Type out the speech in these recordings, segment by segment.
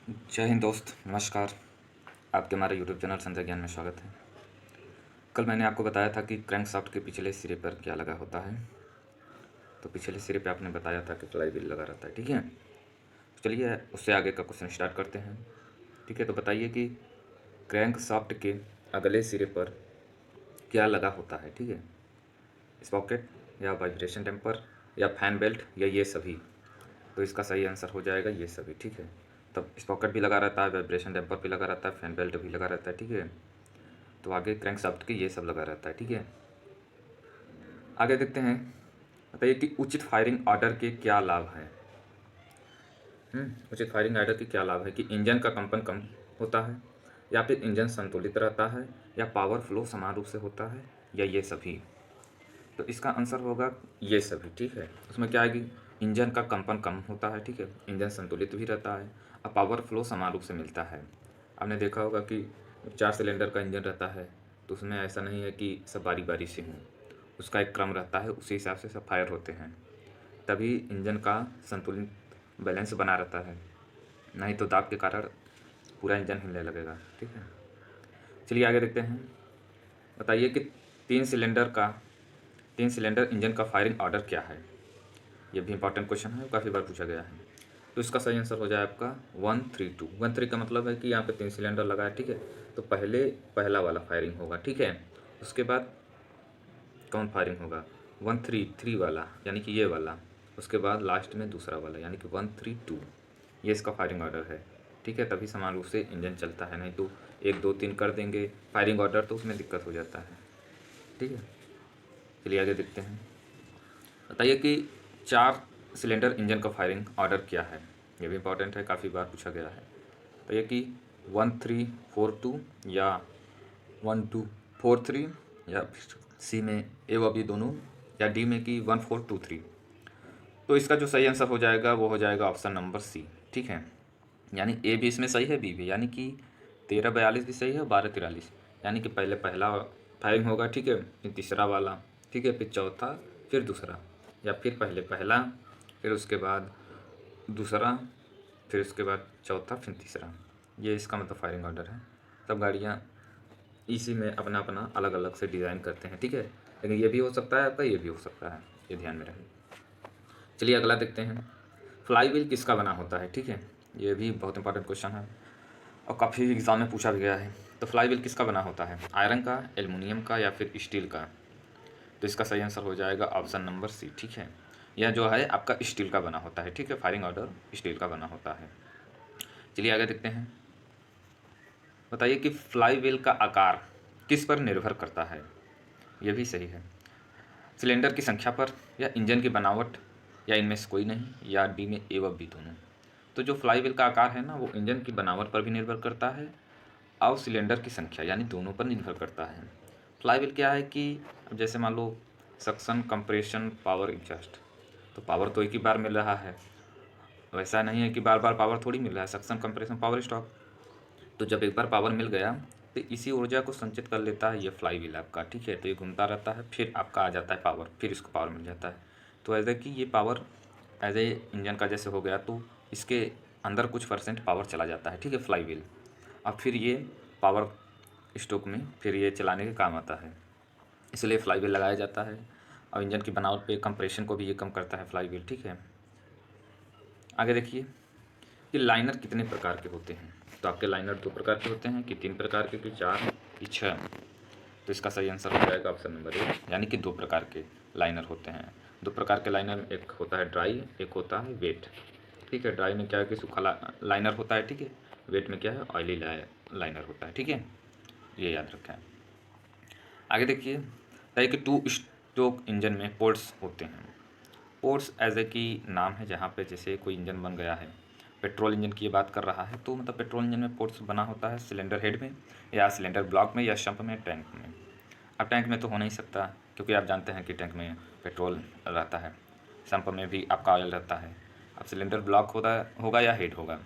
जय हिंद दोस्त, नमस्कार। आपके हमारे यूट्यूब चैनल संजय ज्ञान में स्वागत है। कल मैंने आपको बताया था कि क्रैंकशाफ्ट के पिछले सिरे पर क्या लगा होता है। तो पिछले सिरे पे आपने बताया था कि फ्लाई व्हील लगा रहता है, ठीक है। तो चलिए उससे आगे का क्वेश्चन स्टार्ट करते हैं। ठीक है, तो बताइए कि क्रैंकशाफ्ट के अगले सिरे पर क्या लगा होता है। ठीक है, स्प्रॉकेट या वाइब्रेशन डैम्पर या फैन बेल्ट या ये सभी। तो इसका सही आंसर हो जाएगा ये सभी। ठीक है, तब स्प्रॉकेट भी लगा रहता है, वाइब्रेशन डैम्पर भी लगा रहता है, फैन बेल्ट भी लगा रहता है। ठीक है, तो आगे क्रैंकशाफ्ट के ये सब लगा रहता है। ठीक है, आगे देखते हैं। बताइए कि उचित फायरिंग ऑर्डर के क्या लाभ हैं। उचित फायरिंग ऑर्डर के क्या लाभ है कि इंजन का कंपन कम होता है, या फिर इंजन संतुलित रहता है, या पावर फ्लो समान रूप से होता है, या ये सभी। तो इसका आंसर होगा ये सभी। ठीक है, उसमें क्या है कि इंजन का कंपन कम होता है, ठीक है, इंजन संतुलित भी रहता है और पावर फ्लो समान रूप से मिलता है। आपने देखा होगा कि 4 सिलेंडर का इंजन रहता है, तो उसमें ऐसा नहीं है कि सब बारी बारी से हों, उसका एक क्रम रहता है, उसी हिसाब से सब फायर होते हैं, तभी इंजन का संतुलित बैलेंस बना रहता है। नहीं तो दाब के कारण पूरा इंजन हिलने लगेगा। ठीक है, चलिए आगे देखते हैं। बताइए कि तीन सिलेंडर इंजन का फायरिंग ऑर्डर क्या है। ये भी इंपॉर्टेंट क्वेश्चन है, काफ़ी बार पूछा गया है। तो इसका सही आंसर हो जाए आपका 132। 13 का मतलब है कि यहाँ पे 3 सिलेंडर लगा है, ठीक है। तो पहले पहला वाला फायरिंग होगा, ठीक है। उसके बाद कौन फायरिंग होगा, 133 वाला यानी कि ये वाला। उसके बाद लास्ट में दूसरा वाला यानी कि 132। ये इसका फायरिंग ऑर्डर है, ठीक है। तभी समान रूप से इंजन चलता है, नहीं तो 1 2 3 कर देंगे फायरिंग ऑर्डर तो उसमें दिक्कत हो जाता है। ठीक है, चलिए आगे देखते हैं। बताइए कि 4 सिलेंडर इंजन का फायरिंग ऑर्डर क्या है। ये भी इंपॉर्टेंट है, काफ़ी बार पूछा गया है। तो ये कि 1342 या 1243 या सी में ए व बी दोनों, या डी में कि 1423। तो इसका जो सही आंसर हो जाएगा वो हो जाएगा ऑप्शन नंबर सी। ठीक है, यानी ए भी इसमें सही है, बी भी, यानी कि 1342 भी सही है और 1243। यानी कि पहले पहला फायरिंग होगा, ठीक है, फिर तीसरा वाला, ठीक है, फिर चौथा, फिर दूसरा, या फिर पहले पहला, फिर उसके बाद दूसरा, फिर उसके बाद चौथा, फिर तीसरा। ये इसका मतलब फायरिंग ऑर्डर है। सब गाड़ियाँ इसी में अपना अपना अलग अलग से डिज़ाइन करते हैं, ठीक है। लेकिन ये भी हो सकता है आपका, ये भी हो सकता है, ये ध्यान में रहे। चलिए अगला देखते हैं। फ्लाई व्हील किसका बना होता है। ठीक है, ये भी बहुत इंपॉर्टेंट क्वेश्चन है और काफ़ी एग्जाम में पूछा भी गया है। तो फ्लाई व्हील किसका बना होता है, आयरन का, एल्युमिनियम का, या फिर स्टील का। तो इसका सही आंसर हो जाएगा ऑप्शन नंबर सी। ठीक है, यह जो है आपका स्टील का बना होता है, ठीक है, फायरिंग ऑर्डर स्टील का बना होता है। चलिए आगे देखते हैं। बताइए कि फ्लाई व्हील का आकार किस पर निर्भर करता है। यह भी सही है, सिलेंडर की संख्या पर, या इंजन की बनावट, या इनमें से कोई नहीं, या डी में ए व बी दोनों। तो जो फ्लाई व्हील का आकार है ना, वो इंजन की बनावट पर भी निर्भर करता है और सिलेंडर की संख्या यानी दोनों पर निर्भर करता है। फ्लाई व्हील क्या है कि अब जैसे मान लो सक्शन, कंप्रेशन, पावर, एग्जॉस्ट। तो पावर तो एक ही बार मिल रहा है, वैसा नहीं है कि बार बार पावर थोड़ी मिल रहा है। Suction, compression, power, stock. तो जब एक बार पावर मिल गया तो इसी ऊर्जा को संचित कर लेता है ये फ्लाई व्हील आपका, ठीक है। तो ये घूमता रहता है, फिर आपका आ जाता है पावर, फिर इसको पावर मिल जाता है। तो ऐसे कि ये पावर एज ए इंजन का जैसे हो गया, तो इसके अंदर कुछ परसेंट पावर चला जाता है, ठीक है, फ्लाई व्हील। अब फिर ये पावर स्ट्रोक में फिर ये चलाने के काम आता है, इसलिए फ्लाई व्हील लगाया जाता है। और इंजन की बनावट पे कंप्रेशन को भी ये कम करता है फ्लाई व्हील, ठीक है। आगे देखिए कि लाइनर कितने प्रकार के होते हैं। तो आपके लाइनर 2 प्रकार के होते हैं, कि 3 प्रकार के, कि 4, कि 6। तो इसका सही आंसर हो जाएगा ऑप्शन नंबर ए, यानी कि 2 प्रकार के लाइनर होते हैं। 2 प्रकार के लाइनर, एक होता है ड्राई, एक होता है वेट। ठीक है, ड्राई में क्या है कि सूखा लाइनर होता है, ठीक है। वेट में क्या है, ऑयली लाइनर होता है, ठीक है, ये याद रखें। आगे देखिए, कि 2 स्ट्रोक इंजन में पोर्ट्स होते हैं। पोर्ट्स एज ए की नाम है, जहाँ पे जैसे कोई इंजन बन गया है, पेट्रोल इंजन की ये बात कर रहा है, तो मतलब पेट्रोल इंजन में पोर्ट्स बना होता है सिलेंडर हेड में, या सिलेंडर ब्लॉक में, या शंप में, टैंक में। अब टैंक में तो हो नहीं सकता, क्योंकि आप जानते हैं कि टैंक में पेट्रोल रहता है, सम्प में भी आपका ऑयल रहता है। अब सिलेंडर ब्लॉक होगा या हेड होगा।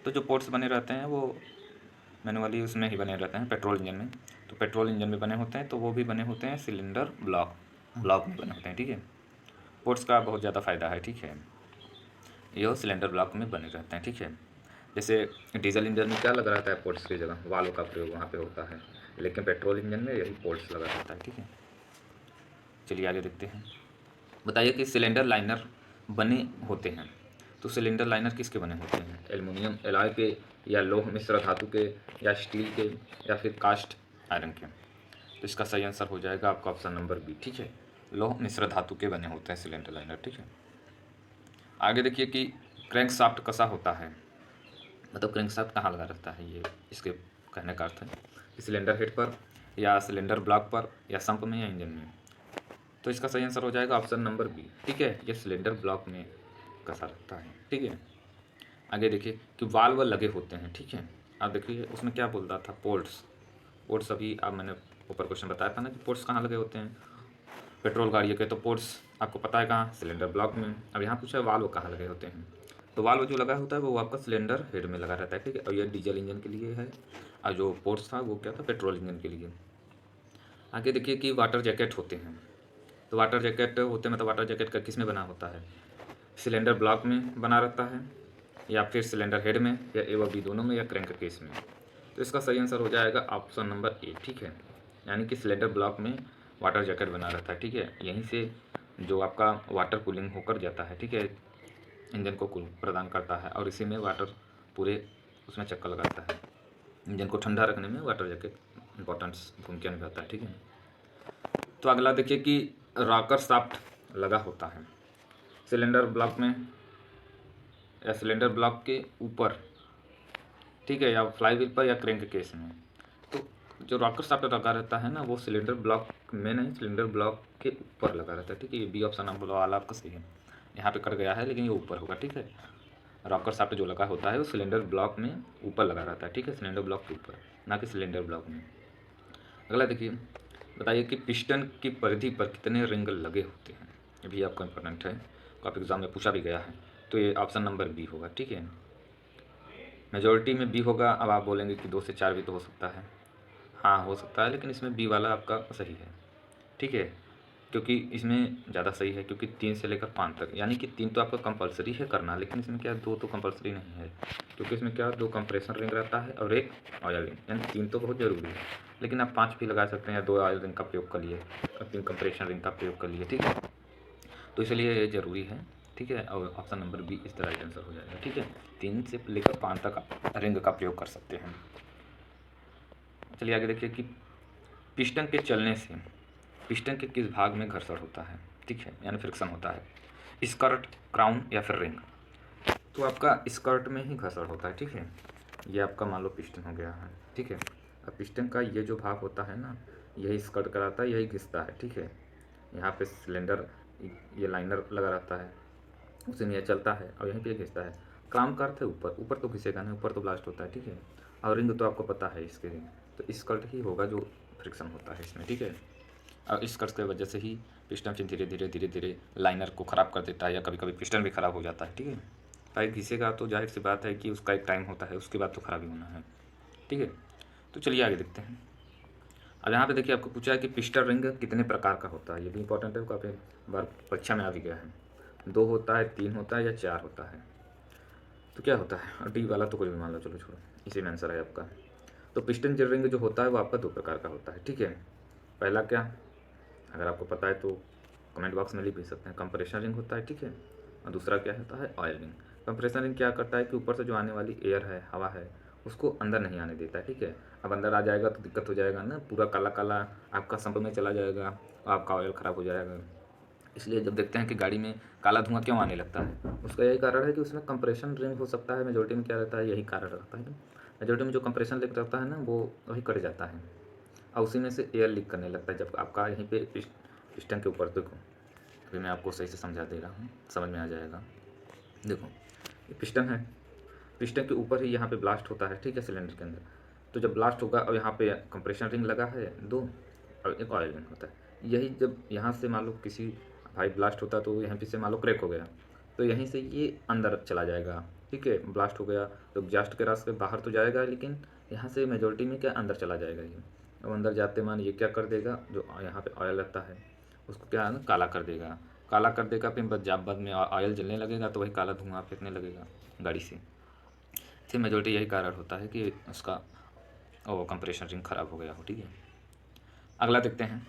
तो जो पोर्ट्स बने रहते हैं वो मैनुअली उसमें ही बने रहते हैं पेट्रोल इंजन में। तो पेट्रोल इंजन में बने होते हैं, तो वो भी बने होते हैं सिलेंडर ब्लॉक में बने होते हैं, ठीक है। पोर्ट्स का बहुत ज़्यादा फ़ायदा है, ठीक है, ये सिलेंडर ब्लॉक में बने रहते हैं, ठीक है। जैसे डीजल इंजन में क्या लगा रहता है, पोर्ट्स की जगह वाल्व का प्रयोग वहाँ पे होता है, लेकिन पेट्रोल इंजन में यही पोर्ट्स लगा रहता है। ठीक है, चलिए आगे देखते हैं। बताइए कि सिलेंडर लाइनर बने होते हैं, तो सिलेंडर लाइनर किसके बने होते हैं, एल्युमिनियम एलॉय के, या लौह मिश्र धातु के, या स्टील के, या फिर कास्ट आयरन के। तो इसका सही आंसर हो जाएगा आपका ऑप्शन नंबर बी। ठीक है, लौह मिश्र धातु के बने होते हैं सिलेंडर लाइनर। ठीक है, आगे देखिए कि क्रैंक शाफ्ट कसा होता है, मतलब क्रैंक शाफ्ट कहाँ लगा रहता है, ये इसके कहने का अर्थ है कि सिलेंडर हेड पर, या सिलेंडर ब्लॉक पर, या संप में, या इंजन में। तो इसका सही आंसर हो जाएगा ऑप्शन नंबर बी। ठीक है, ये सिलेंडर ब्लॉक में कसा रहता है। ठीक है, आगे देखिए कि वाल्व लगे होते हैं। ठीक है, आप देखिए उसमें क्या बोल रहा था, पोर्ट्स। पोर्ट्स अभी आप मैंने ऊपर क्वेश्चन बताया था ना कि पोर्ट्स कहाँ लगे होते हैं पेट्रोल गाड़ियों के, तो पोर्ट्स आपको पता है कहाँ, सिलेंडर ब्लॉक में। अब यहाँ पूछा है वाल्व कहाँ लगे होते हैं, तो वाल्व जो लगा होता है वो आपका सिलेंडर हेड में लगा रहता है। ठीक है, और ये डीजल इंजन के लिए है, और जो पोर्ट्स था वो क्या था, पेट्रोल इंजन के लिए। आगे देखिए कि वाटर जैकेट होते हैं, तो वाटर जैकेट होते हैं, मतलब वाटर जैकेट का किस में बना होता है, सिलेंडर ब्लॉक में बना रहता है, या फिर सिलेंडर हेड में, या ए व बी दोनों में, या क्रैंक केस में। तो इसका सही आंसर हो जाएगा ऑप्शन नंबर ए। ठीक है, यानी कि सिलेंडर ब्लॉक में वाटर जैकेट बना रहता है। ठीक है, यहीं से जो आपका वाटर कूलिंग होकर जाता है। ठीक है, इंजन को कूल प्रदान करता है, और इसी में वाटर पूरे उसमें चक्कर लगाता है। इंजन को ठंडा रखने में वाटर जैकेट इंपॉर्टेंस भूमिका निभाता है। ठीक है, तो अगला देखिए कि रॉकर शाफ्ट लगा होता है सिलेंडर ब्लॉक में, या सिलेंडर ब्लॉक के ऊपर। ठीक है, या फ्लाईव्हील पर, या क्रैंक केस में। तो जो रॉकर शाफ्ट लगा रहता है ना, वो सिलेंडर ब्लॉक में नहीं, सिलेंडर ब्लॉक के ऊपर लगा रहता है। ठीक है, ये बी ऑप्शन नंबर वाला आपका सही है, यहाँ पे कर गया है लेकिन ये ऊपर होगा। ठीक है, रॉकर शाफ्ट जो लगा होता है वो सिलेंडर ब्लॉक में ऊपर लगा रहता है। ठीक है, सिलेंडर ब्लॉक के ऊपर, ना कि सिलेंडर ब्लॉक में। अगला देखिए, बताइए कि पिस्टन की परिधि पर कितने रिंग लगे होते हैं, ये भी आपका इंपॉर्टेंट है, काफ़ी एग्जाम में पूछा भी गया है। तो ये ऑप्शन नंबर बी होगा। ठीक है, मेजोरिटी में बी होगा। अब आप बोलेंगे कि 2 से 4 भी तो हो सकता है, हाँ हो सकता है, लेकिन इसमें बी वाला आपका सही है। ठीक है, क्योंकि इसमें ज़्यादा सही है, क्योंकि 3 से लेकर 5 तक, यानी कि 3 तो आपका कंपलसरी है करना, लेकिन इसमें क्या 2 तो कंपलसरी नहीं है, क्योंकि इसमें क्या 2 कंप्रेशन रिंग रहता है और 1 ऑयल रिंग, यानी 3 तो बहुत ज़रूरी है। लेकिन आप 5 भी लगा सकते हैं, या 2 ऑयल रिंग का प्रयोग कर लिए और 3 कंप्रेशन रिंग का प्रयोग कर लिए। ठीक है, तो इसलिए ये ज़रूरी है। ठीक है, और ऑप्शन नंबर बी इसका राइट आंसर हो जाएगा। ठीक है, 3 से लेकर 5 तक आप रिंग का प्रयोग कर सकते हैं। चलिए आगे देखिए कि पिस्टन के चलने से पिस्टन के किस भाग में घर्षण होता है। ठीक है, यानी फ्रिक्शन होता है, स्कर्ट, क्राउन, या फिर रिंग। तो आपका स्कर्ट में ही घर्षण होता है। ठीक है, ये आपका मान लो पिस्टन हो गया है। ठीक है, अब पिस्टन का ये जो भाग होता है ना, यही स्कर्ट कराता है, यही घिसता है। ठीक है, यहाँ पे सिलेंडर, ये लाइनर लगा रहता है, उसी में यह चलता है, और यहीं पे ये घिसता है। क्राउन का अर्थ है ऊपर, ऊपर तो घिसेगा नहीं, ऊपर तो ब्लास्ट होता है। ठीक है, और रिंग तो आपको पता है इसके रिंग, तो स्कर्ट ही होगा जो फ्रिक्शन होता है इसमें। ठीक है, और इस कर्ज की वजह से ही पिस्टन फिर धीरे धीरे लाइनर को ख़राब कर देता है, या कभी कभी पिस्टन भी ख़राब हो जाता है। ठीक है, पाइप घिसेगा तो जाहिर सी बात है कि उसका एक टाइम होता है, उसके बाद तो ख़राब ही होना है। ठीक है, तो चलिए आगे देखते हैं। अब यहाँ पे देखिए आपको पूछा है कि पिस्टन रिंग कितने प्रकार का होता है, ये भी इंपॉर्टेंट है, काफ़ी बार परीक्षा में आ भी गया है। 2 होता है, 3 होता है, या 4 होता है। तो क्या होता है, और डी वाला तो कोई भी मान लो, चलो छोड़ो, इसी में आंसर है आपका। तो पिस्टन रिंग जो होता है वो आपका 2 प्रकार का होता है। ठीक है, पहला क्या, अगर आपको पता है तो कमेंट बॉक्स में लिख भी सकते हैं, कंप्रेशन रिंग होता है। ठीक है, और दूसरा क्या होता है, ऑयल रिंग। कंप्रेशन रिंग क्या करता है कि ऊपर से जो आने वाली एयर है, हवा है, उसको अंदर नहीं आने देता है। ठीक है, अब अंदर आ जाएगा तो दिक्कत हो जाएगा ना, पूरा काला काला आपका संप में चला जाएगा, आपका ऑयल ख़राब हो जाएगा। इसलिए जब देखते हैं कि गाड़ी में काला धुआं क्यों आने लगता है, उसका यही कारण है कि उसमें कंप्रेशन रिंग हो सकता है। मेजोरिटी में क्या रहता है, यही कारण रहता है। मेजोरिटी में जो कंप्रेशन रिंग रहता है ना, वो वही कट जाता है, और उसी में से एयर लीक करने लगता है। जब आपका यहीं पे पिस्टन के ऊपर देखो, अभी मैं आपको सही से समझा दे रहा हूँ, समझ में आ जाएगा। देखो, ये पिस्टन है, पिस्टन के ऊपर ही यहाँ पे ब्लास्ट होता है। ठीक है, सिलेंडर के अंदर। तो जब ब्लास्ट होगा, और यहाँ पे कंप्रेशन रिंग लगा है 2, और एक ऑयल रिंग होता है। यही जब यहाँ से मान लो किसी भाई ब्लास्ट होता है, तो यहाँ पे से मान लो क्रैक हो गया, तो यहीं से ये अंदर चला जाएगा। ठीक है, ब्लास्ट हो गया तो एग्जॉस्ट के रास्ते बाहर तो जाएगा, लेकिन यहाँ से मेजोरिटी में क्या अंदर चला जाएगा ये। अब अंदर जाते मान ये क्या कर देगा, जो यहाँ पे ऑयल रहता है उसको क्या है ना, काला कर देगा। काला कर देगा, फिर जब बाद में ऑयल जलने लगेगा तो वही काला धुआं फेंकने लगेगा गाड़ी से। इसके मेजोरिटी यही कारण होता है कि उसका कंप्रेशन रिंग ख़राब हो गया हो। ठीक है, अगला देखते हैं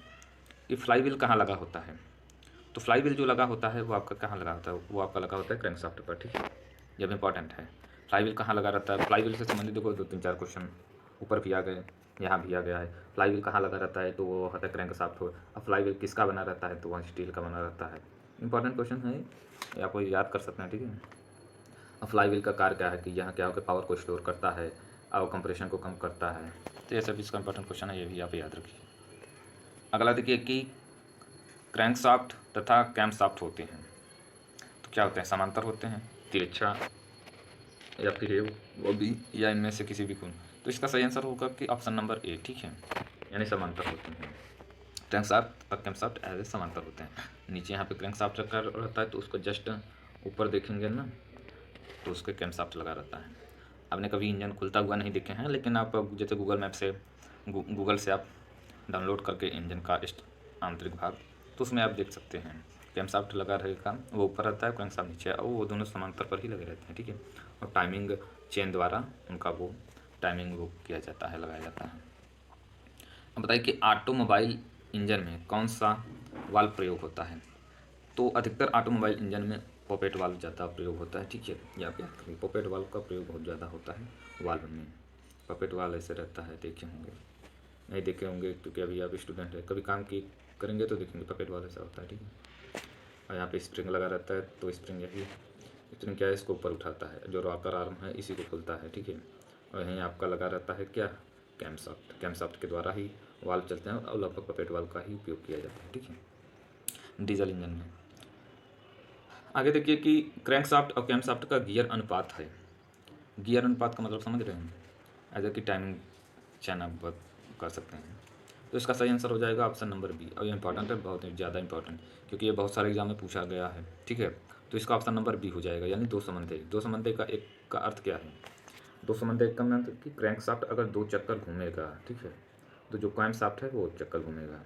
कि फ्लाई व्हील कहाँ लगा होता है। तो फ्लाई व्हील जो लगा होता है वो आपका कहाँ लगा होता है, वो आपका लगा होता है क्रैंकशाफ्ट पर। ठीक है, जब इंपॉर्टेंट है फ्लाई व्हील कहाँ लगा रहता है। फ्लाई व्हील से संबंधित देखो 2-3-4 क्वेश्चन ऊपर भी आ गए, यहाँ भी आ गया है। फ्लाई व्हील कहाँ लगा रहता है, तो वो होता है क्रैंकशाफ्ट हो। अब फ्लाई व्हील किसका बना रहता है, तो वह स्टील का बना रहता है। इंपॉर्टेंट क्वेश्चन है, ये आपको याद कर सकते हैं। ठीक है, अब फ्लाई व्हील का कार्य क्या है कि यहाँ क्या होकर पावर को स्टोर करता है और कंप्रेशन को कम करता है। तो ये सब इसका इंपॉर्टेंट क्वेश्चन है, ये भी आप याद रखिए। अगला देखिए कि क्रैंकशाफ्ट तथा कैमशाफ्ट होते हैं तो क्या होते हैं, समांतर होते हैं, तिरछा या फिर ये वो भी, या इनमें से किसी भी कोण। तो इसका सही आंसर होगा कि ऑप्शन नंबर ए। ठीक है, यानी समांतर होते हैं। क्रैंकशाफ्ट और कैमशाफ्ट ऐसे समांतर होते हैं। नीचे यहाँ पे क्रैंकशाफ्ट रखा रहता है तो उसको जस्ट ऊपर देखेंगे ना तो उसके कैमशाफ्ट लगा रहता है। आपने कभी इंजन खुलता हुआ नहीं देखे हैं, लेकिन आप जैसे गूगल मैप से गूगल से आप डाउनलोड करके इंजन का आंतरिक भाग, तो उसमें आप देख सकते हैं कैमशाफ्ट लगा रहेगा, वो ऊपर रहता है, क्रैंकशाफ्ट नीचे है, और वो दोनों समांतर पर ही लगे रहते हैं। ठीक है, और टाइमिंग चेन द्वारा उनका वो टाइमिंग वो किया जाता है, लगाया जाता है। अब बताइए कि ऑटोमोबाइल इंजन में कौन सा वाल्व प्रयोग होता है। तो अधिकतर ऑटोमोबाइल इंजन में पॉपेट वाल्व ज़्यादा प्रयोग होता है। ठीक है, या आप याद करिए पॉपेट वाल्व का प्रयोग बहुत ज़्यादा होता है वाल्व में। पॉपेट वाल्व ऐसे रहता है, देखे होंगे, नहीं देखे होंगे क्योंकि अभी आप स्टूडेंट है, कभी काम की करेंगे तो देखेंगे पॉकेट वाल्व ऐसा होता है। ठीक है, और यहाँ पे स्प्रिंग लगा रहता है, तो स्प्रिंग यही स्प्रिंग क्या है, इसको ऊपर उठाता है, जो रॉकर आर्म है इसी को खुलता है। ठीक है, और यहीं आपका लगा रहता है क्या, कैमशाफ्ट। कैमशाफ्ट के द्वारा ही वाल्व चलते हैं और लगभग पॉपेट वाल्व का ही उपयोग किया जाता है। ठीक है, डीजल इंजन में। आगे देखिए कि क्रैंकशाफ्ट और कैमशाफ्ट का गियर अनुपात है। गियर अनुपात का मतलब समझ रहे हैं, ऐसा कि टाइमिंग चैन आप कर सकते हैं। तो इसका सही आंसर हो जाएगा ऑप्शन नंबर बी। और ये इंपॉर्टेंट है, बहुत ज़्यादा इंपॉर्टेंट, क्योंकि ये बहुत सारे एग्जाम में पूछा गया है। ठीक है, तो इसका ऑप्शन नंबर बी हो जाएगा, यानी दो संबंध। दो संबंध का एक का अर्थ क्या है, दो संबंध एक का मतलब कि क्रैंकशाफ्ट अगर 2 चक्कर घूमेगा, ठीक है, तो जो कैमशाफ्ट है वो चक्कर घूमेगा।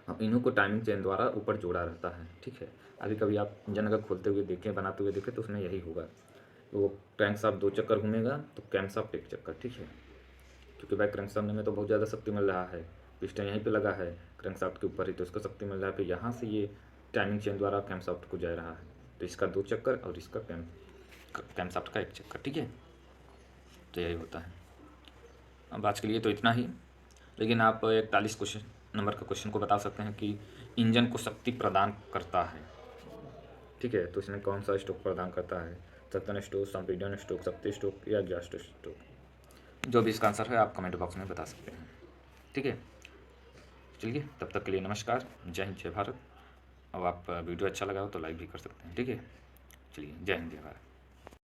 अब इन्हों को टाइमिंग चेन द्वारा ऊपर जोड़ा रहता है। ठीक है, अभी कभी आप इंजन अगर खोलते हुए देखें, बनाते हुए देखें, तो उसमें यही होगा, वो क्रैंकशाफ्ट 2 चक्कर घूमेगा तो कैमशाफ्ट 1 चक्कर। ठीक है, क्योंकि भाई क्रैंकशाफ्ट में तो बहुत ज़्यादा शक्ति मिल रहा है, पिस्टन यहीं पे लगा है क्रैंकशाफ्ट के ऊपर ही, तो इसको शक्ति मिल रहा है, फिर यहाँ से ये टाइमिंग चेन द्वारा कैमशाफ्ट को जा रहा है, तो इसका 2 चक्कर और इसका कैमशाफ्ट का 1 चक्कर। ठीक है, तो यही होता है। अब आज के लिए तो इतना ही, लेकिन आप 41 क्वेश्चन नंबर का क्वेश्चन को बता सकते हैं कि इंजन को शक्ति प्रदान करता है। ठीक है, तो इसमें कौन सा स्ट्रोक प्रदान करता है, सतन स्ट्रोक, संपीडन स्ट्रोक, शक्ति स्ट्रोक या एग्जॉस्ट स्ट्रोक। जो भी इसका आंसर है आप कमेंट बॉक्स में बता सकते हैं। ठीक है, चलिए तब तक के लिए नमस्कार, जय हिंद जय भारत। अब आप वीडियो अच्छा लगा हो तो लाइक भी कर सकते हैं। ठीक है, चलिए, जय हिंद जय भारत।